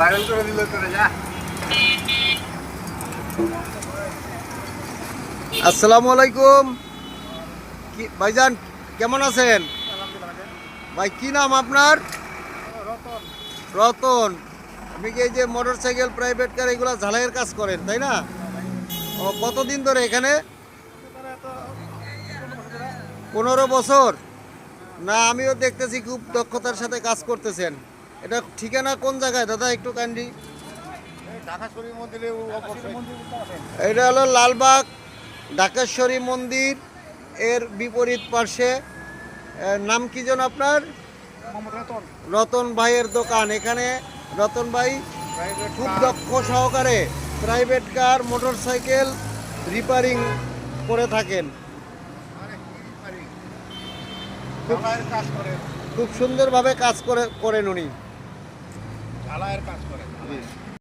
Viral করে দিল তোরে যা। আসসালামু আলাইকুম। কি ভাইজান কেমন আছেন? ভাই কি নাম আপনার? রতন। আপনি কি এই যে মোটরসাইকেল প্রাইভেট কার এগুলা ঝালাইয়ের কাজ করেন তাই না? ও কতদিন ধরে এখানে? 15 বছর। না আমিও দেখতেছি খুব দক্ষতার সাথে কাজ করতেছেন। এটা ঠিকানা কোন জায়গায় দাদা একটু কাইন্ডলি? ঢাকাশ্বরী মন্দিরে এটা হলো লালবাগ ঢাকেশ্বরী মন্দির এর বিপরীত পার্শ্বে। নাম কি যেন আপনার? রতন ভাইয়ের দোকান। এখানে রতন ভাই খুব দক্ষ সহকারে প্রাইভেট কার মোটরসাইকেল রিপেয়ারিং করে থাকেন। কাজ করে, খুব সুন্দরভাবে কাজ করেন উনি। ঢালাইয়ের কাজ করে।